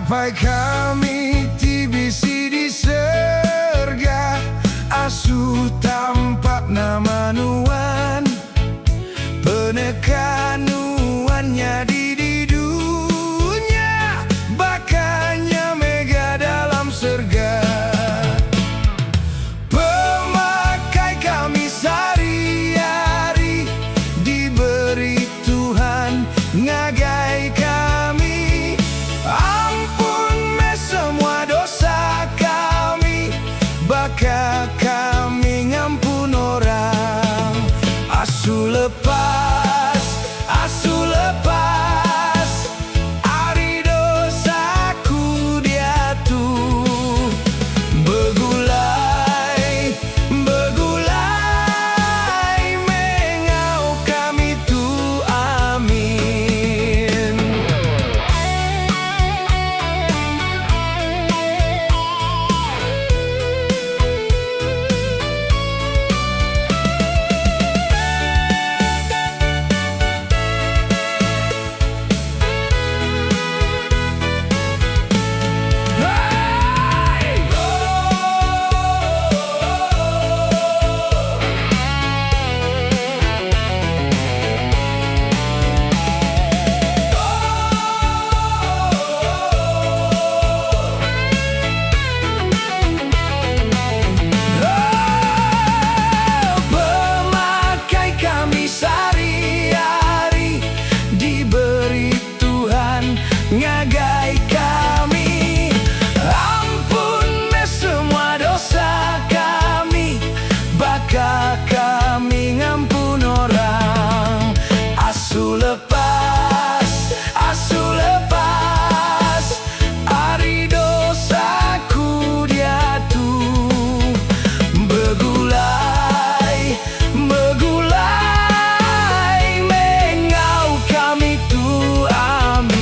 Sampai kami tibisi di surga, asu tampak nama nuan, penekanuannya di dunia, bakanya mega dalam surga. Pemakai kami sehari-hari, diberi Tuhan ngagai kami. Baka kami ngampun orang. Asu lepas, ari dosaku dia tuh. Begulai, mengau kami tuh, amin. Ngagai kami, ampun semua dosa kami, baka kami ngampun orang. Asu lepas, ari dosaku dia tuh. Begulai, mengau kami tuh, amin.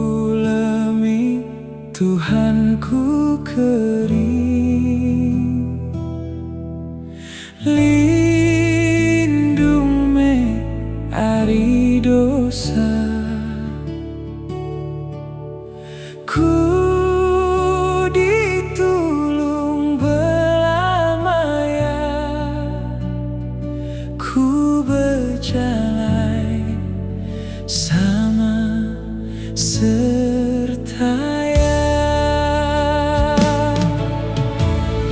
Kulemi Tuhanku kering, lindung me ari dosa. Ku ditulung belamaya, ku berjalan sama sertaya.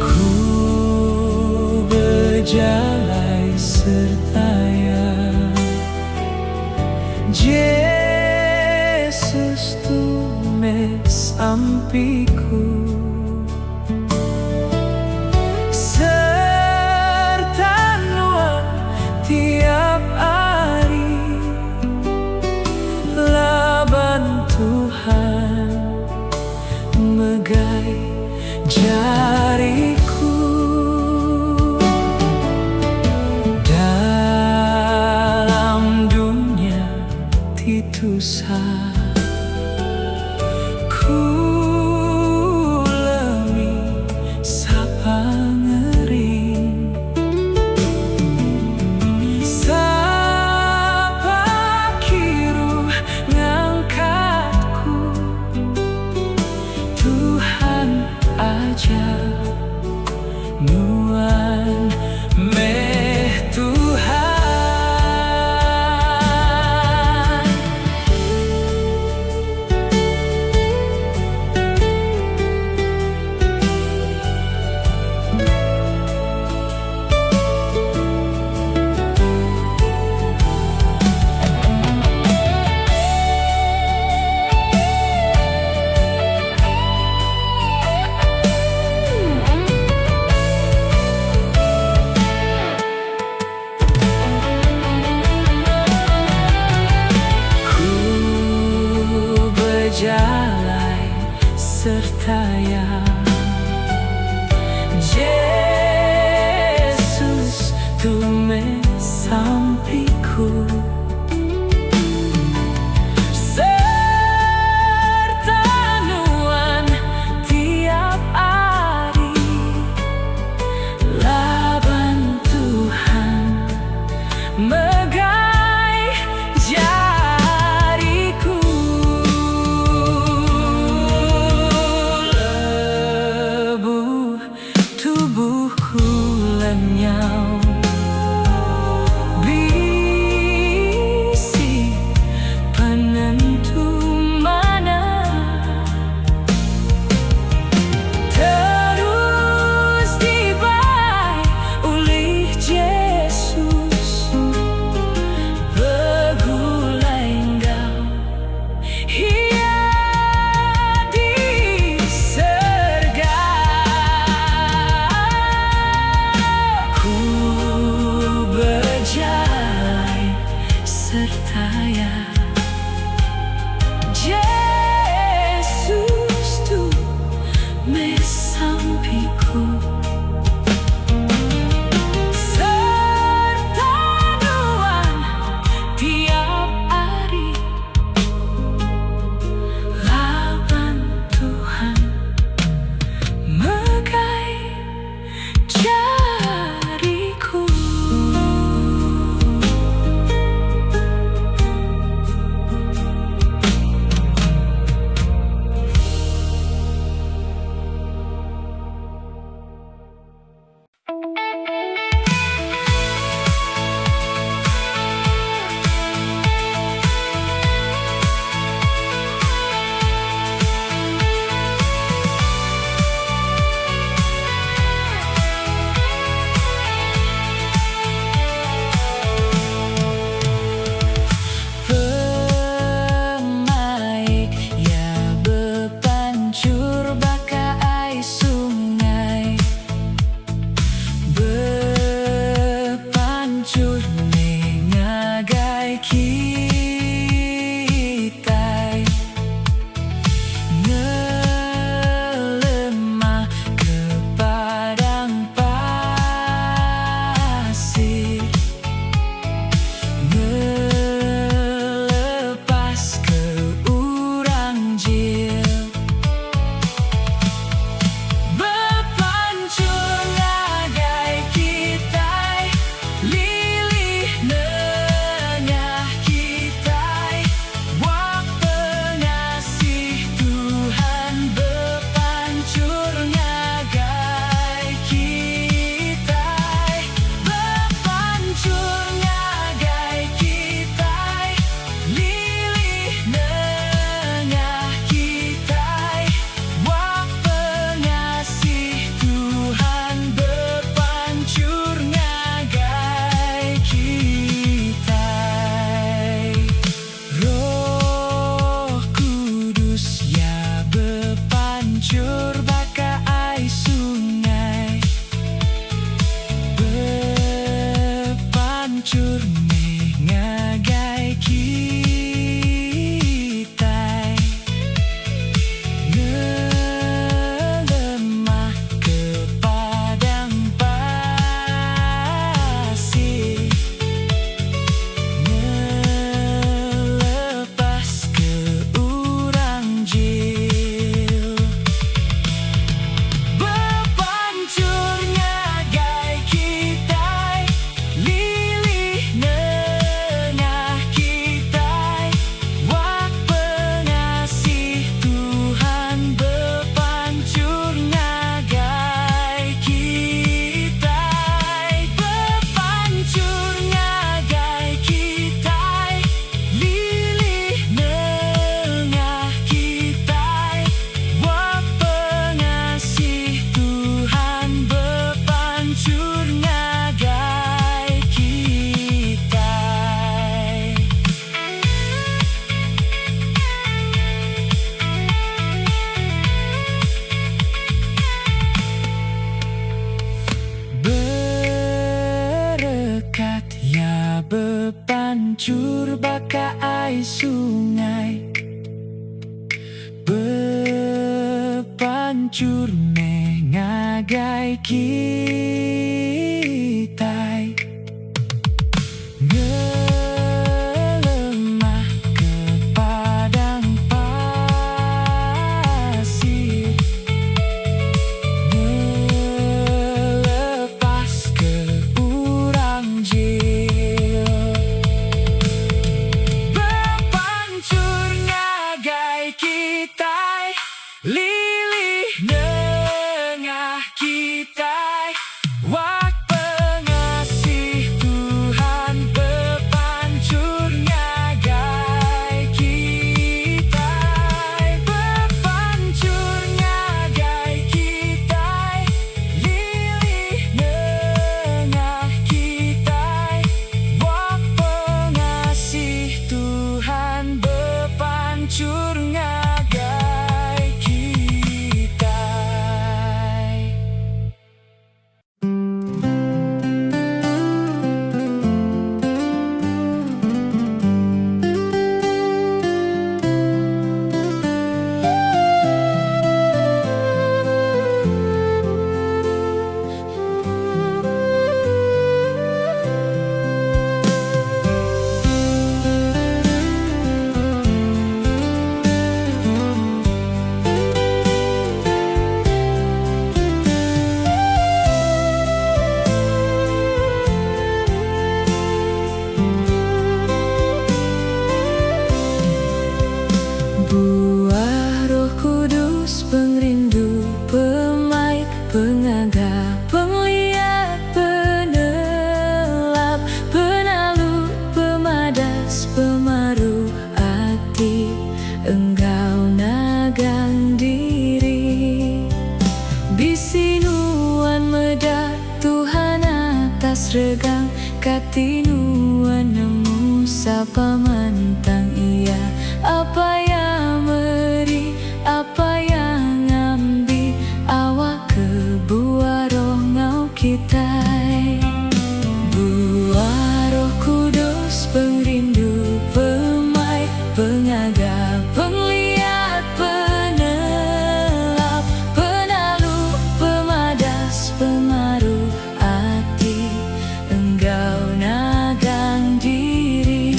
Ku berjalan sertaya, Yesus tumes ampiku. Serta nuan tiap hari, laban Tuhan megai jariku. Dalam dunia titusah, kulemi sapa ngering, sapa kiru ngangkatku. Tuhan aja nuan meh Tuhan. serta-ya. Yesus, tume sampiku, serta nuan tiap hari. Laban Tuhan megai jariku, lebuh tubuh pancur mengagai kitai ngelemah ke padang pasir, ngelepas ke urang jil, bepancur ngagai kitai lilih nengah kitai. Wak pengasih Tuhan bepancur ngagai kitai, bepancur ngagai kitai lilih nengah kitai. Wak pengasih Tuhan bepancur ngagai kitai. Buah Roh Kudus, pengrindu, pemaik, pengagap, penglihat, penelap, penalu, pemadas, pemaruh hati, Engkau nagang diri. Bisinuan medak Tuhan atas regang, katinuan nemu sapa mantang ia. Apa yang meri, apa yang ambi, awak ke buah roh ngau kitai. Buah Roh Kudus, pengrindu, pemaik, pengagap, penglihat, penelap, penalu, pemadas, pemaruh hati, Engkau nagang diri.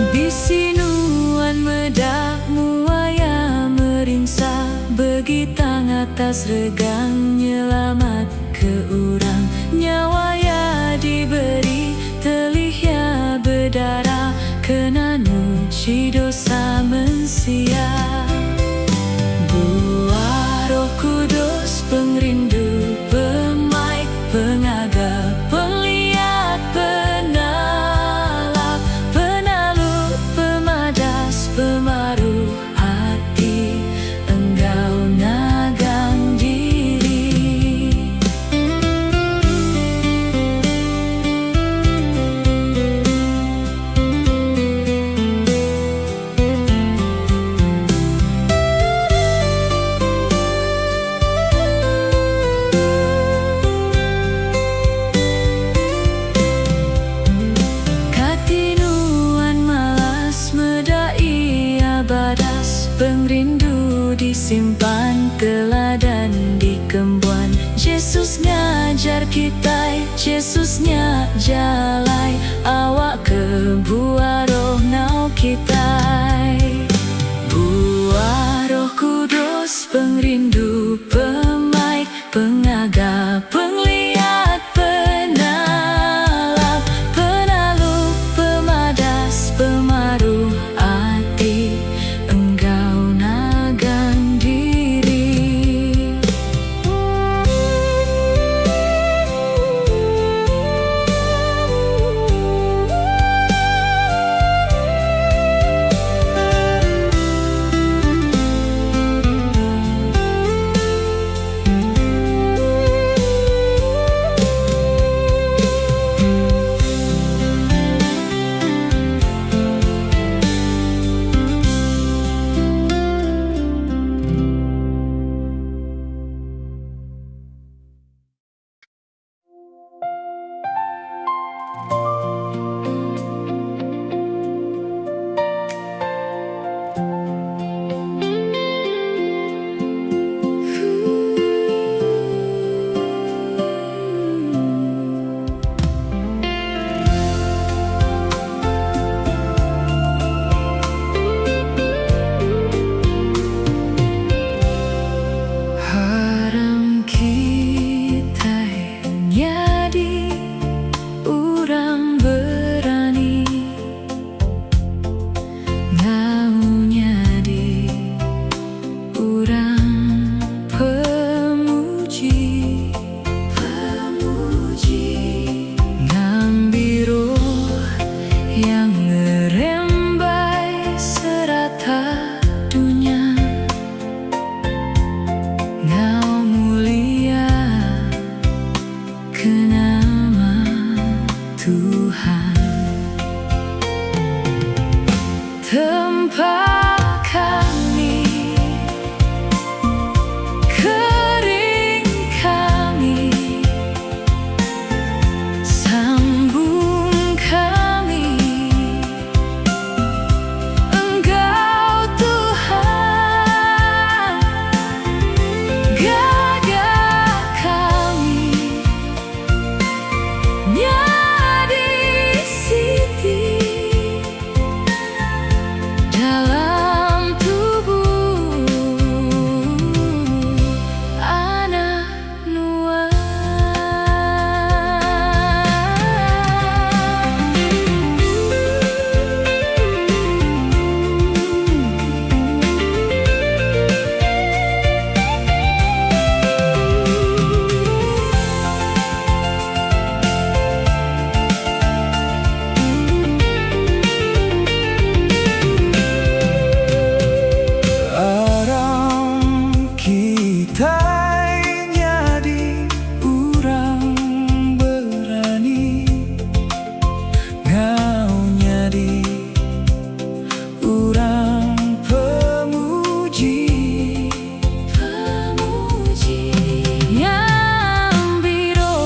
Bisinuan medak muaya meringsa, begitang atas regang nyelamat ke urang. Nyawa ya diberi, telih ya berdarah, kena nuci dosa mensia. Buah Roh Kudus, pengrindu, pemaik, pengagap, penglihat, penalap, penalu, pemadas, pemaruh hati, Engkau nagang diri. Katinuan malas medai abadas, pengrindu disimpan teladan di kembuan. Yesus ngajar kita, Yesusnya jalai, awak ke buah roh ngau kitai. Buah Roh Kudus, pengrindu, pemaik, pengagap, penglihat, penalap, penalu, pemadas, pemaruh hati, Engkau nagang diri. Tempat kami, kering kami, sambung kami, Engkau Tuhan, gagah kami, nyadi siti dalam tubuh anak nuan. Aram kita nyadi urang berani, ngau nyadi urang pemuji, Yang biru,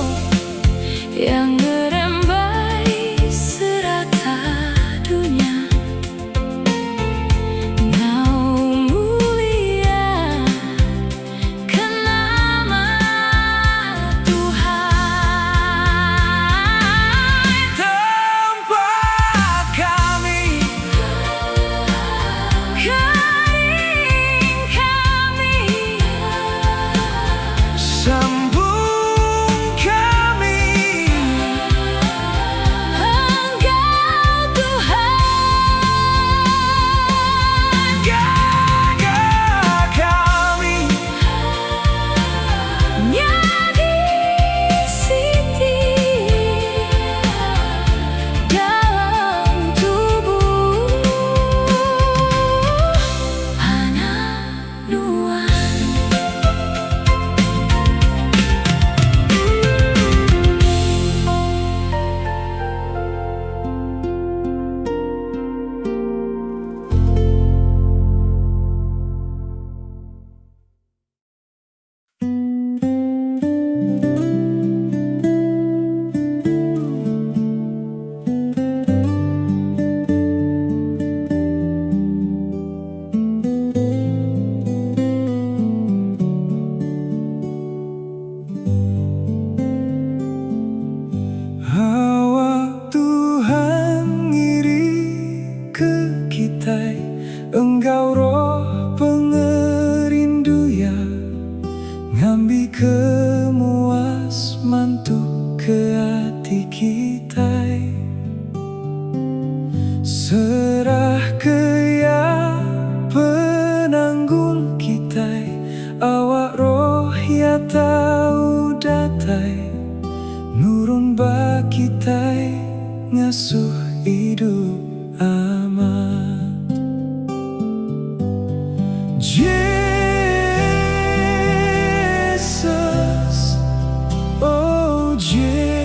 yang ngerembai serata dunia, Ngau mulia ke nama Tuhan. tempat kami, Kering kami, sambung kami, Engkau Tuhan, gagah kami, nyadi siti dalam tubuh anak nuan. Hawa Tuhan ngiri ke kita, Engkau roh pengerindu ya, ngambi kemuas mantu ke hati kita, serah ke ya penanggul kita, awak roh ya tahu datai, nurun ba kita ngasuh hidup amat. Jesus, oh Jesus,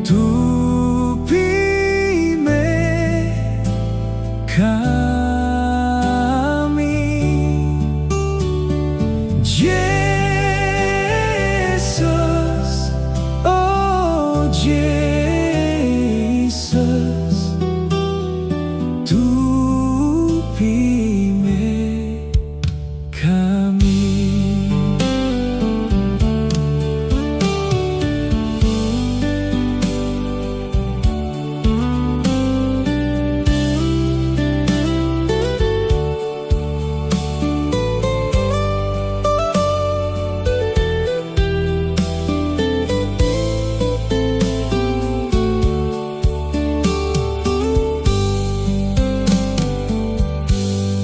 tu pime kami. Jesus, oh Jesus, tu pime kami.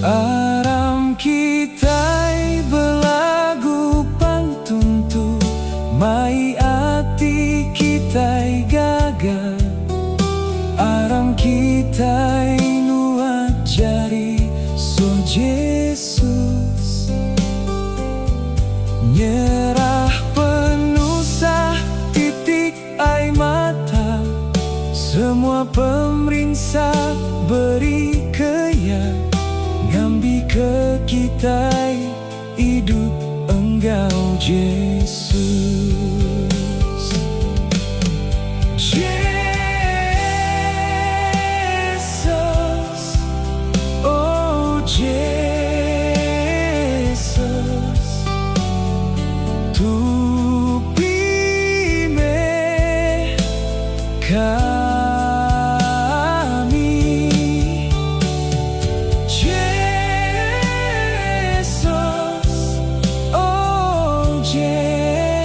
Aram kita belagu pantun tu, mai ati kita gagal. Aram kita nuat jari so Jesus, nyerah penusah titik ai mata Semua pemerintah beri kaya ngambi ke kita hidup Engkau Yesus. Yesus, oh Yesus, Tu pime kami. Yesus, oh Yesus,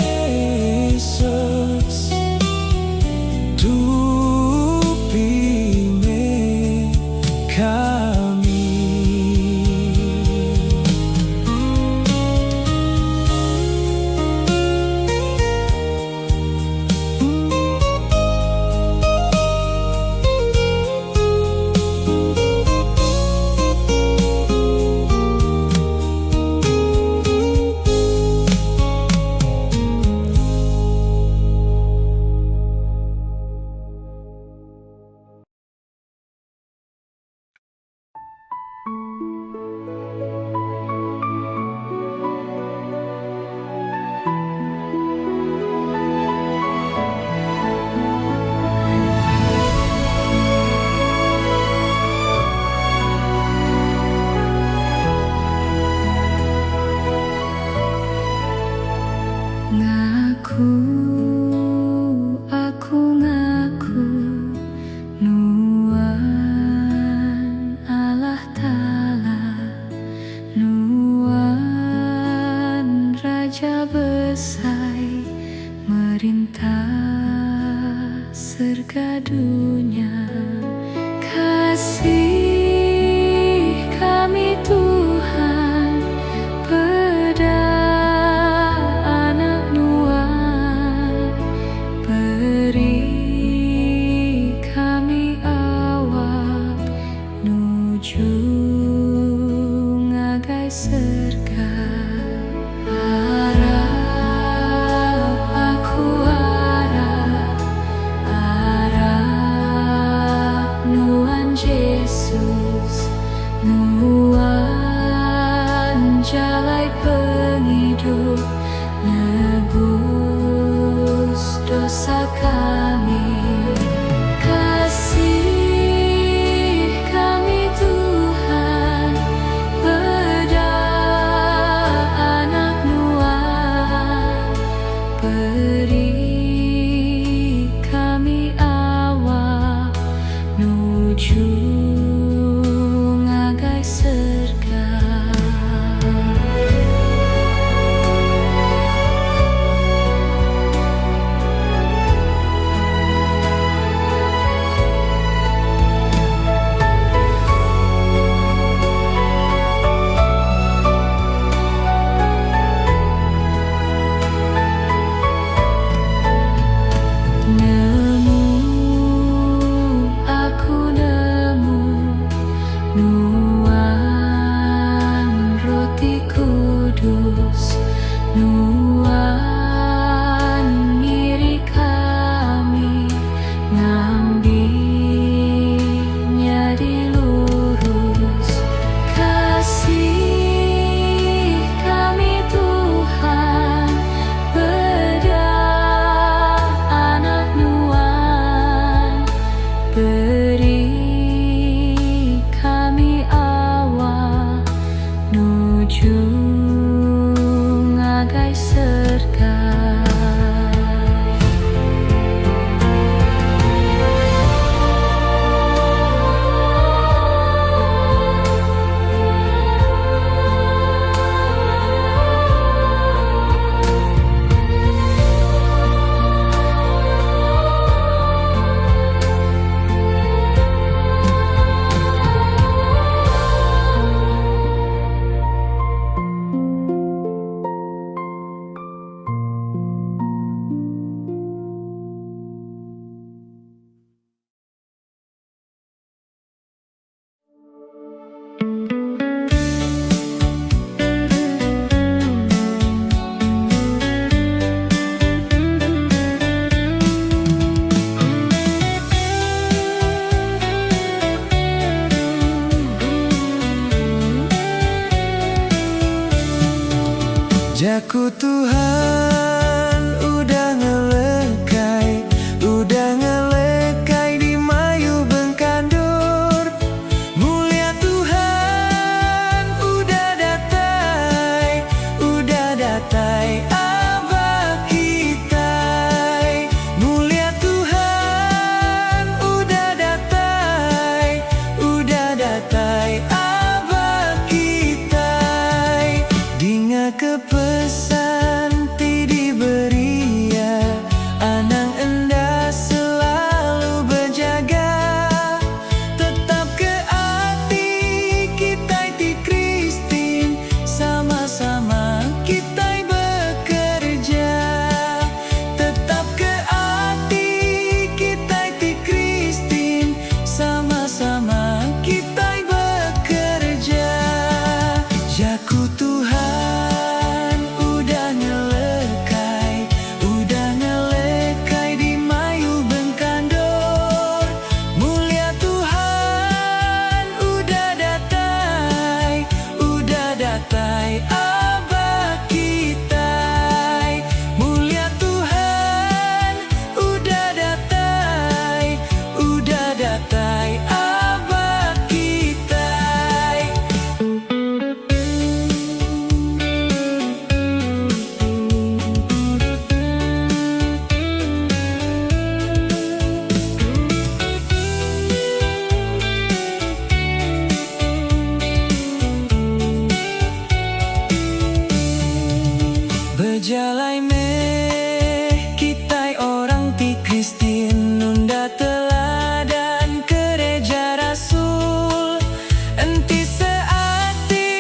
Tu pime kami. Ngaku, aku ngaku Nuan Allah Ta'ala, Nuan Raja besar merintah surga dunia. Kasih kami Tuhan pada anak Nuan, beri kami awak nuju ngagai surga. Harap aku harap Jaku Tuhan udah ngelekai di mayu bengkandur. Mulia Tuhan udah datai Aba kita. Mulia Tuhan udah datai Aba kita. Dinga kepesan ti diberi ya, anang enda selalu berjaga. Tetap ke hati kita ti Kristin, sama-sama kita bekerja. Tetap ke hati kita ti Kristin, sama-sama kita bekerja. Jaku Tuhan udah ngelekai di mayu bengkandur. Mulia Tuhan udah datai Aba kita. Mulia Tuhan udah datai Aba kita. Berjalai meh kita orang ti Kristin, nunda teladan gereja rasul. Enti seati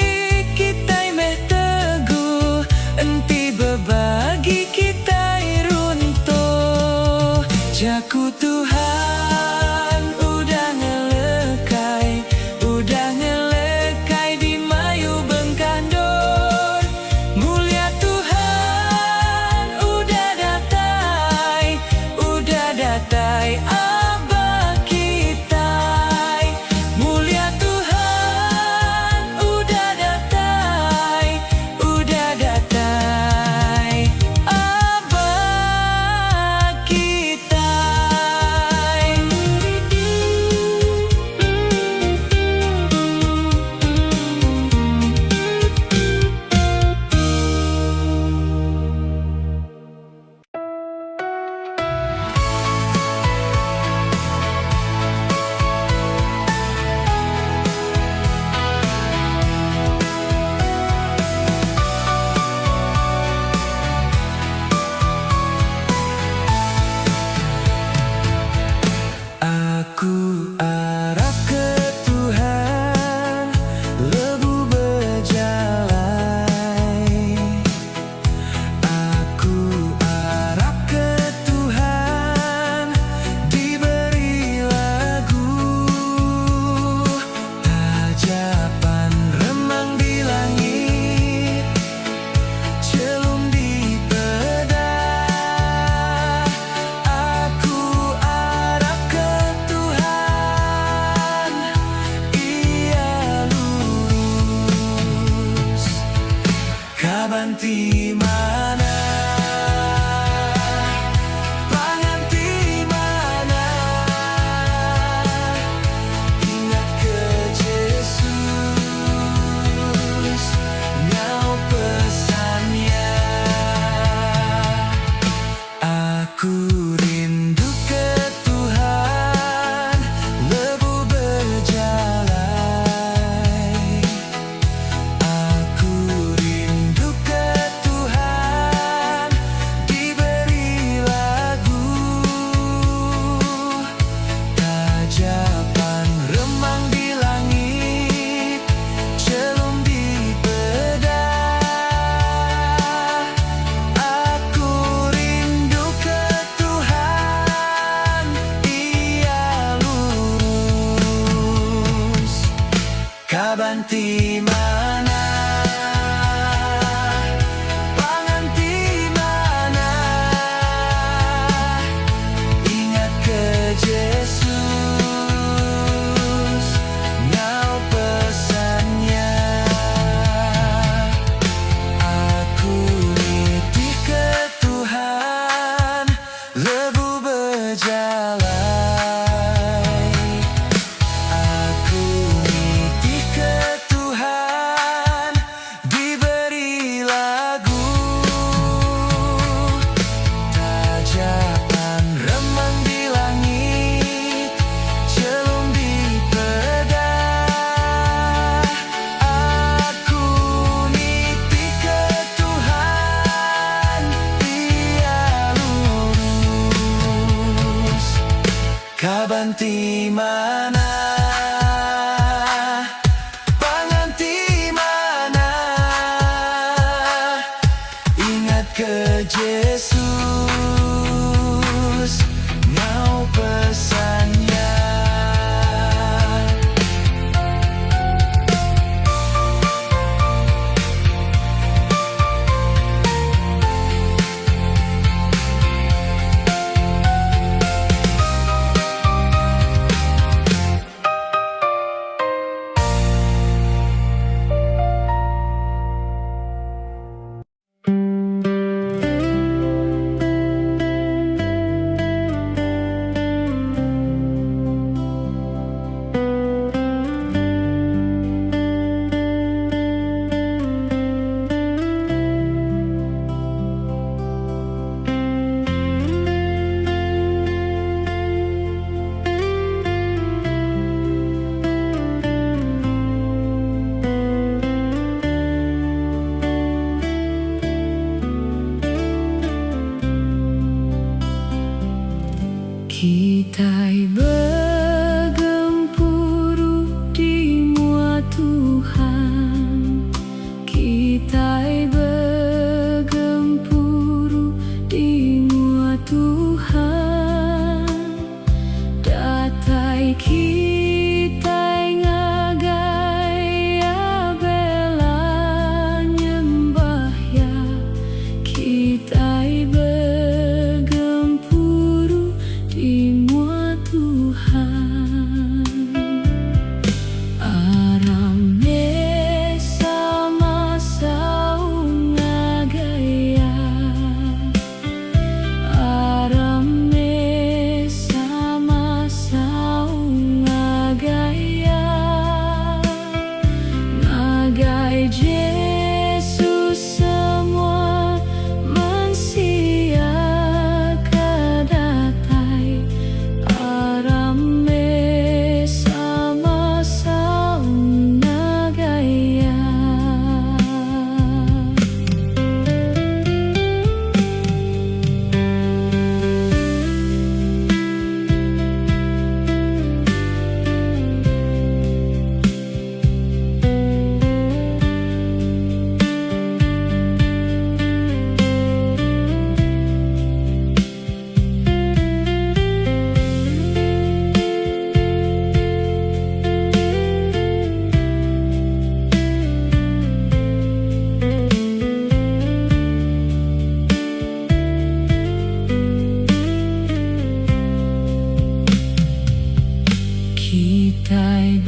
kita meh teguh, enti berbagi kita runtuh. Jaku Tuhan udah ngelekai di mayu bengkandur. Mulia Tuhan udah datai Aba kita. Mulia Tuhan udah datai Aba kita. Aku arah ke Tuhan, lebu berjalan. Aku arah ke Tuhan, diberi lagu. Tajapan remang di langit, celum di peda. Aku arah ke Tuhan, Ia lurus. Kabanti mana, panganti mana, ingat ke Yesus, ngau pesannya. Aku rindu ke Tuhan, lebu berjalan. Aku rindu ke Tuhan, diberi lagu. Tajapan remang di langit, celum di peda. Aku rindu ke Tuhan, Ia lurus. Kabanti mana, panganti mana, ingat ke Yesus, Kabanti mana, panganti mana, ingat ke Yesus, ngau pesannya. Kitai bergempuru di mua Tuhan, Kitai bergempuru di mua Tuhan, datai kitai ngagai ya bela nyembah ya, kitai bergempuru di mua Tuhan. Arame sama saung ngagaya, arame sama saung ngagaya, ngagai Yesus semua mensia kadatai, arame sama saung ngagaya. Kitai